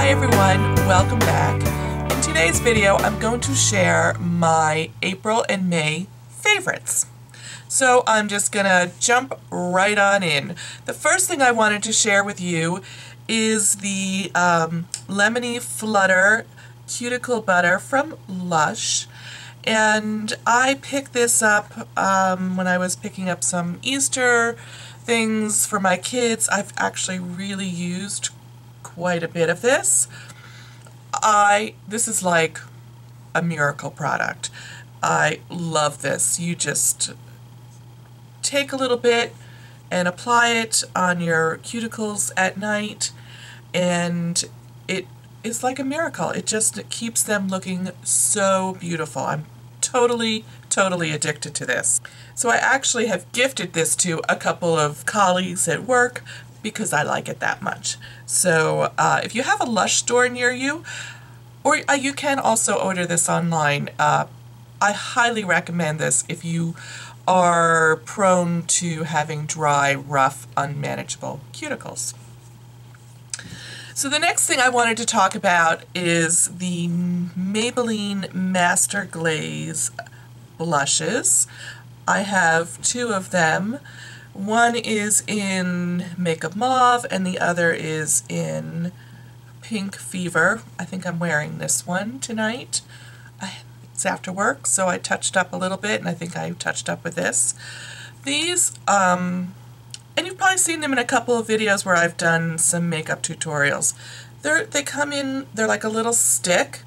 Hi everyone, welcome back. In today's video I'm going to share my April and May favorites. So I'm just gonna jump right on in. The first thing I wanted to share with you is the Lemony Flutter Cuticle Butter from LUSH. And I picked this up when I was picking up some Easter things for my kids. I've actually really used quite a bit of this. This is like a miracle product. I love this. You just take a little bit and apply it on your cuticles at night, and it is like a miracle. It just keeps them looking so beautiful. I'm totally addicted to this. So I actually have gifted this to a couple of colleagues at work because I like it that much. So if you have a LUSH store near you, or you can also order this online, I highly recommend this if you are prone to having dry, rough, unmanageable cuticles. So the next thing I wanted to talk about is the Maybelline Master Glaze blushes. I have two of them. One is in Makeup Mauve and the other is in Pink Fever. I think I'm wearing this one tonight. It's after work, so I touched up a little bit, and I think I touched up with this. These, and you've probably seen them in a couple of videos where I've done some makeup tutorials. They come in, they're like a little stick,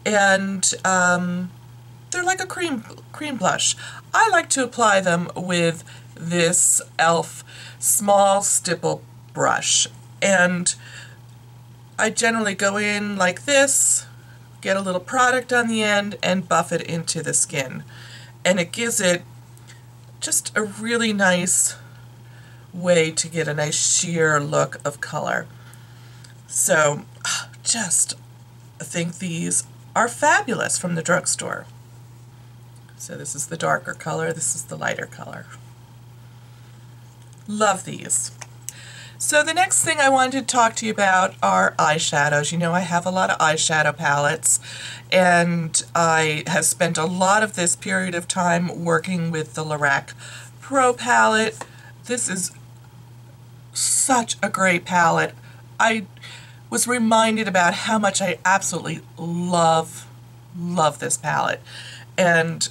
and they're like a cream blush. I like to apply them with this e.l.f. small stipple brush, and I generally go in like this, get a little product on the end, and buff it into the skin, and it gives it just a really nice way to get a nice sheer look of color. So just think these are fabulous from the drugstore. So this is the darker color, this is the lighter color. Love these. So the next thing I wanted to talk to you about are eyeshadows. You know, I have a lot of eyeshadow palettes, and I have spent a lot of this period of time working with the Lorac Pro palette. This is such a great palette. I was reminded about how much I absolutely love this palette, and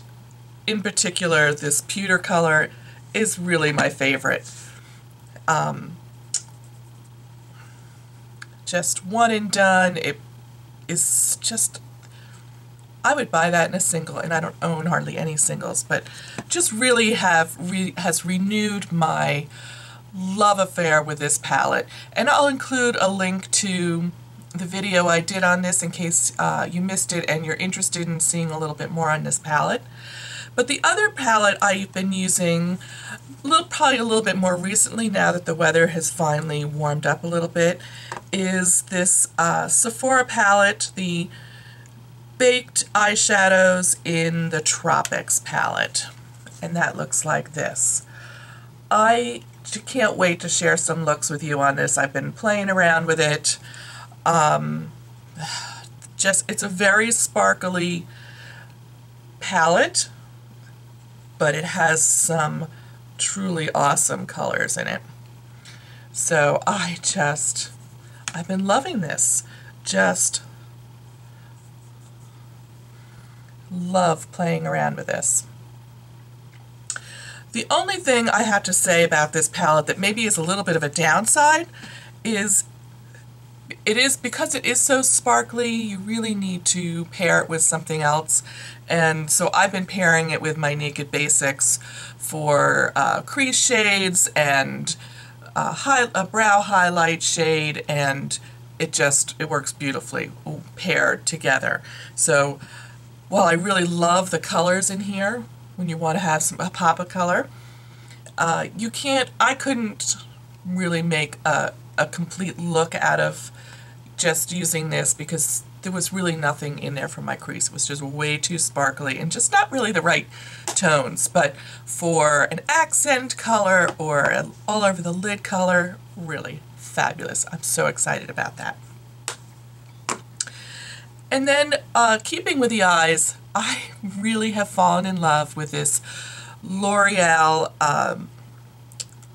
in particular this pewter color is really my favorite. Just one and done. It is just, I would buy that in a single, and I don't own hardly any singles, but just really has renewed my love affair with this palette. And I'll include a link to the video I did on this in case you missed it and you're interested in seeing a little bit more on this palette. But the other palette I've been using probably a little bit more recently, now that the weather has finally warmed up a little bit, is this SEPHORA palette, the Baked Eyeshadows in the Tropics palette. And that looks like this. I can't wait to share some looks with you on this. I've been playing around with it. It's a very sparkly palette, but it has some truly awesome colors in it. So I've been loving this. Just love playing around with this. The only thing I have to say about this palette that maybe is a little bit of a downside is because it is so sparkly, you really need to pair it with something else. And so I've been pairing it with my Naked Basics for crease shades and a brow highlight shade, and it works beautifully paired together. So while I really love the colors in here, when you want to have a pop of color, I couldn't really make a complete look out of just using this, because there was really nothing in there for my crease. It was just way too sparkly and just not really the right tones. But for an accent color or all over the lid color, really fabulous. I'm so excited about that. And then, keeping with the eyes, I really have fallen in love with this L'Oreal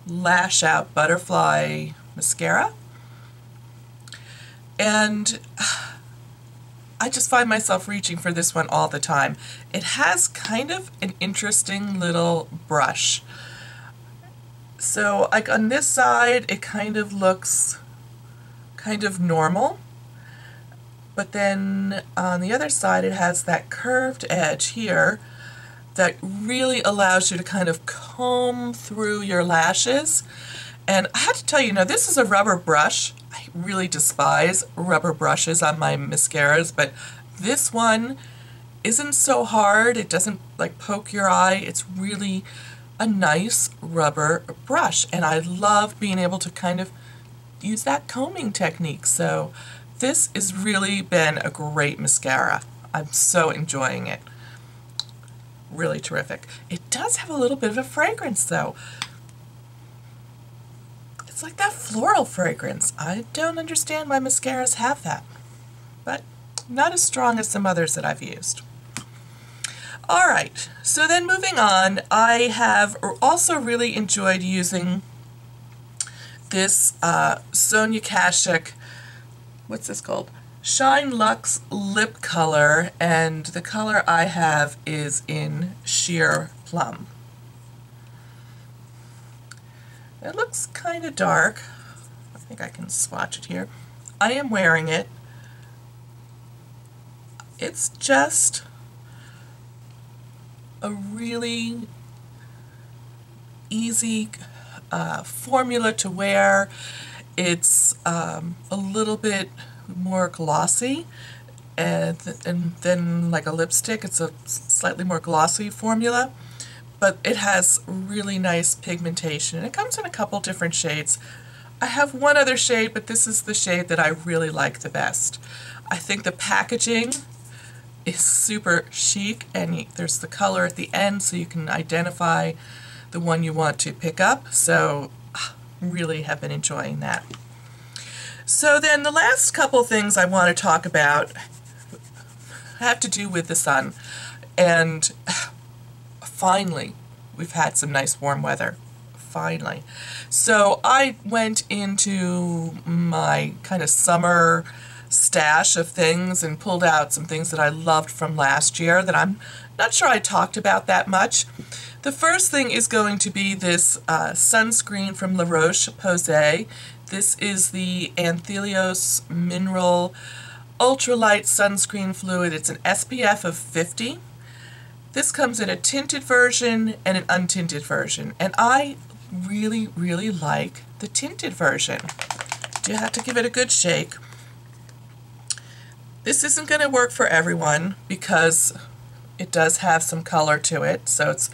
Lash Out Butterfly Mascara. And I just find myself reaching for this one all the time. It has kind of an interesting little brush. So, like on this side, it kind of looks kind of normal. But then on the other side, it has that curved edge here that really allows you to kind of comb through your lashes. And I have to tell you, this is a rubber brush. I really despise rubber brushes on my mascaras, but this one isn't so hard. It doesn't like poke your eye. It's really a nice rubber brush, and I love being able to kind of use that combing technique. So this has really been a great mascara. I'm so enjoying it. Really terrific. It does have a little bit of a fragrance though. It's like that floral fragrance. I don't understand why mascaras have that, but not as strong as some others that I've used. Alright, so then moving on, I have also really enjoyed using this Sonia KASHUK, what's this called? Shine Luxe Lip Color, and the color I have is in Sheer Plum. It looks kind of dark. I think I can swatch it here. I am wearing it. It's just a really easy formula to wear. It's a little bit more glossy and then like a lipstick. It's a slightly more glossy formula, but it has really nice pigmentation, and it comes in a couple different shades. I have one other shade, but this is the shade that I really like the best. I think the packaging is super chic, and there's the color at the end so you can identify the one you want to pick up. So really have been enjoying that. So then the last couple things I want to talk about have to do with the sun. And finally, we've had some nice warm weather. Finally. So I went into my kind of summer stash of things and pulled out some things that I loved from last year that I'm not sure I talked about that much. The first thing is going to be this sunscreen from La Roche-Posay. This is the ANTHELIOS Mineral Ultralight Sunscreen Fluid. It's an SPF of 50. This comes in a tinted version and an untinted version, and I really, really like the tinted version. You have to give it a good shake. This isn't going to work for everyone because it does have some color to it, so it's,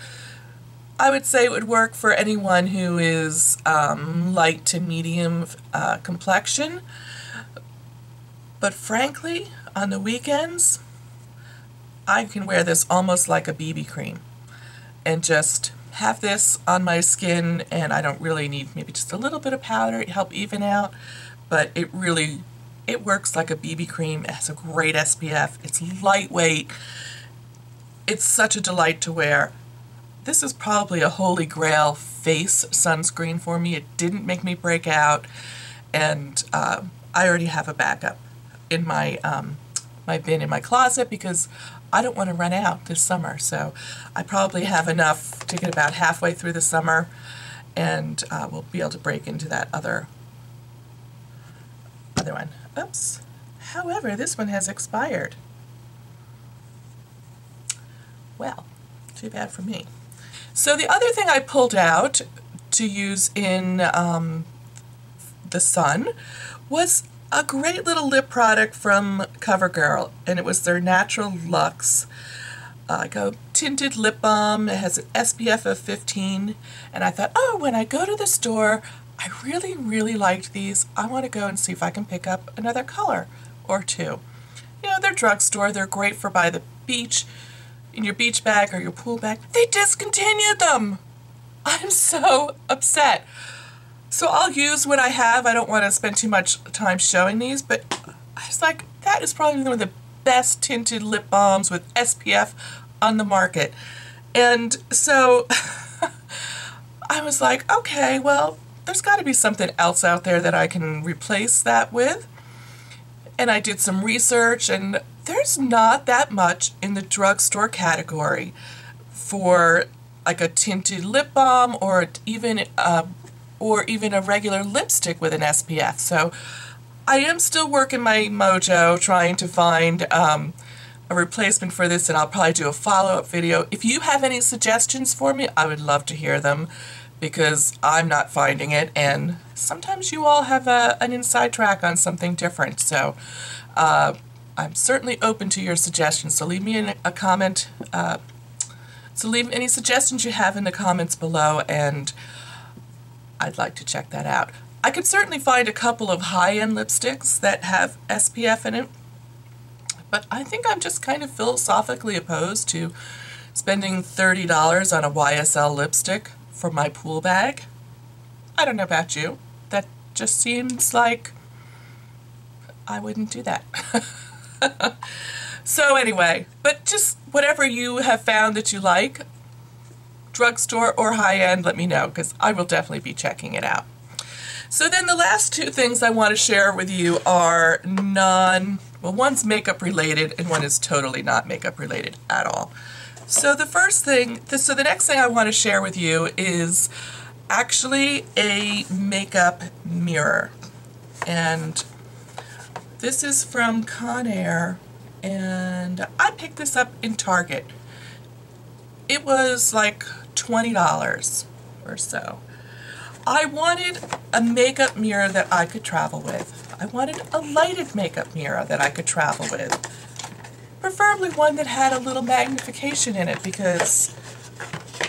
I would say it would work for anyone who is light to medium complexion, but frankly, on the weekends, I can wear this almost like a BB cream and just have this on my skin, and I don't really need maybe just a little bit of powder to help even out, but it works like a BB cream. It has a great SPF. It's lightweight. It's such a delight to wear. This is probably a holy grail face sunscreen for me. It didn't make me break out, and I already have a backup in my my bin in my closet because I don't want to run out this summer. So I probably have enough to get about halfway through the summer, and we'll be able to break into that other one. Oops. However, this one has expired. Well, too bad for me. So the other thing I pulled out to use in the sun was a great little lip product from CoverGirl, and it was their Natural Luxe like a tinted lip balm. It has an SPF of 15, and I thought, oh, when I go to the store, I really, really liked these. I want to go and see if I can pick up another color or two. You know, they're drugstore. They're great for by the beach, in your beach bag or your pool bag. They discontinued them. I'm so upset. So I'll use what I have. I don't want to spend too much time showing these, but I was like, that is probably one of the best tinted lip balms with SPF on the market. And so I was like, okay, well, there's got to be something else out there that I can replace that with. And I did some research, and there's not that much in the drugstore category for like a tinted lip balm or even a regular lipstick with an SPF. So I am still working my mojo trying to find a replacement for this, and I'll probably do a follow-up video. If you have any suggestions for me, I would love to hear them, because I'm not finding it, and sometimes you all have an inside track on something different. So I'm certainly open to your suggestions, so leave me a comment. So leave any suggestions you have in the comments below, and I'd like to check that out. I could certainly find a couple of high-end lipsticks that have SPF in it, but I think I'm just kind of philosophically opposed to spending $30 on a YSL lipstick for my pool bag. I don't know about you. That just seems like I wouldn't do that. So anyway, but just whatever you have found that you like, drugstore or high-end, let me know, because I will definitely be checking it out. So then the last two things I want to share with you are well, one's makeup related and one is totally not makeup related at all. So the next thing I want to share with you is actually a makeup mirror. And this is from CONAIR, and I picked this up in Target. It was like $20 or so. I wanted a makeup mirror that I could travel with. I wanted a lighted makeup mirror that I could travel with. Preferably one that had a little magnification in it, because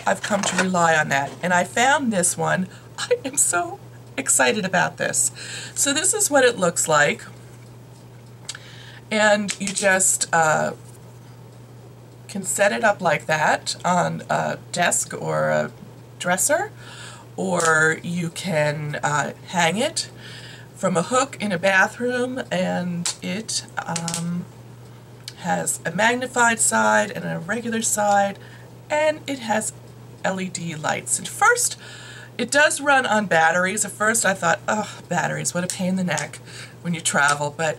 I've come to rely on that. And I found this one. I am so excited about this. So this is what it looks like. And you just can set it up like that on a desk or a dresser, or you can hang it from a hook in a bathroom, and it has a magnified side and a regular side, and it has LED lights. And first, it does run on batteries. At first I thought, oh, batteries, what a pain in the neck when you travel, but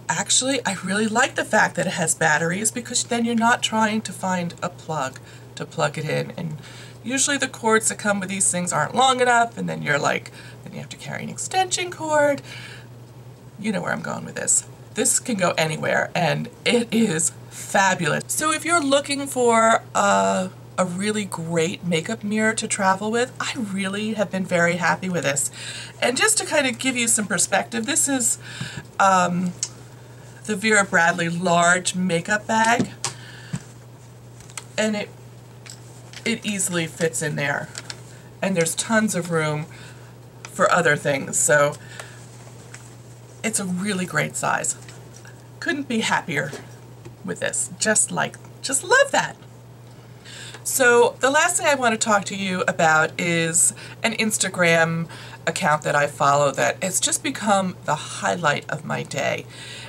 actually I really like the fact that it has batteries, because then you're not trying to find a plug to plug it in, and usually the cords that come with these things aren't long enough, and then you're like, then you have to carry an extension cord. You know where I'm going with this. This can go anywhere, and it is fabulous. So if you're looking for a really great makeup mirror to travel with, I really have been very happy with this. And just to kind of give you some perspective, this is the Vera Bradley large makeup bag, and it easily fits in there, and there's tons of room for other things, so it's a really great size. Couldn't be happier with this. Just love that. So the last thing I want to talk to you about is an Instagram account that I follow that has just become the highlight of my day.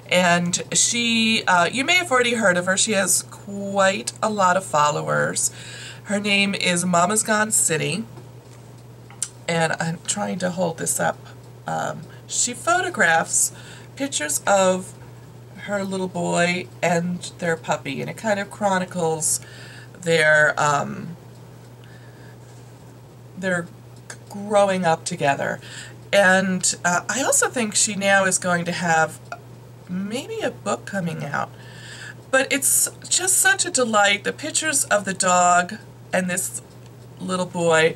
And she, you may have already heard of her. She has quite a lot of followers. Her name is MOMMASGONECITY, and I'm trying to hold this up. She photographs pictures of her little boy and their puppy, and it kind of chronicles their growing up together. And I also think she now is going to have maybe a book coming out. But it's just such a delight. The pictures of the dog and this little boy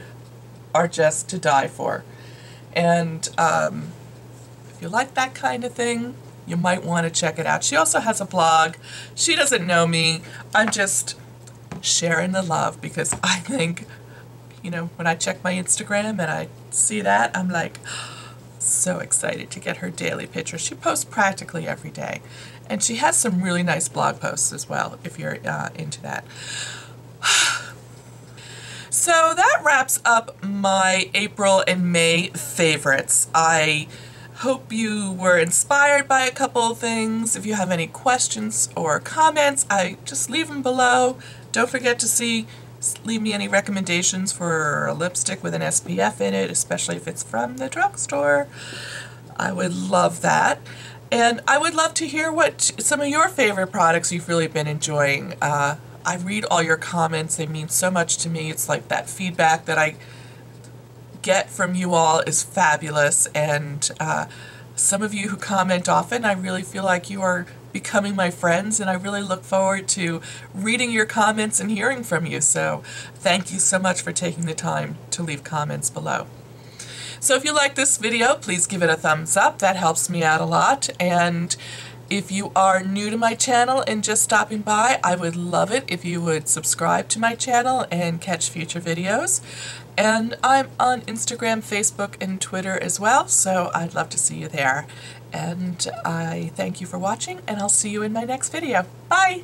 are just to die for. And if you like that kind of thing, you might want to check it out. She also has a blog. She doesn't know me. I'm just sharing the love, because I think, you know, when I check my Instagram and I see that, I'm like so excited to get her daily pictures. She posts practically every day. And she has some really nice blog posts as well, if you're into that. So that wraps up my April and May favorites. I Hope you were inspired by a couple of things. If you have any questions or comments, just leave them below. Don't forget to leave me any recommendations for a lipstick with an SPF in it, especially if it's from the drugstore. I would love that. And I would love to hear what some of your favorite products you've really been enjoying. I read all your comments. They mean so much to me. It's like that feedback that I get from you all is fabulous. And some of you who comment often, I really feel like you are becoming my friends, and I really look forward to reading your comments and hearing from you. So thank you so much for taking the time to leave comments below. So if you like this video, please give it a thumbs up. That helps me out a lot. And if you are new to my channel and just stopping by, I would love it if you would subscribe to my channel and catch future videos. And I'm on Instagram, Facebook, and Twitter as well, so I'd love to see you there. And I thank you for watching, and I'll see you in my next video. Bye!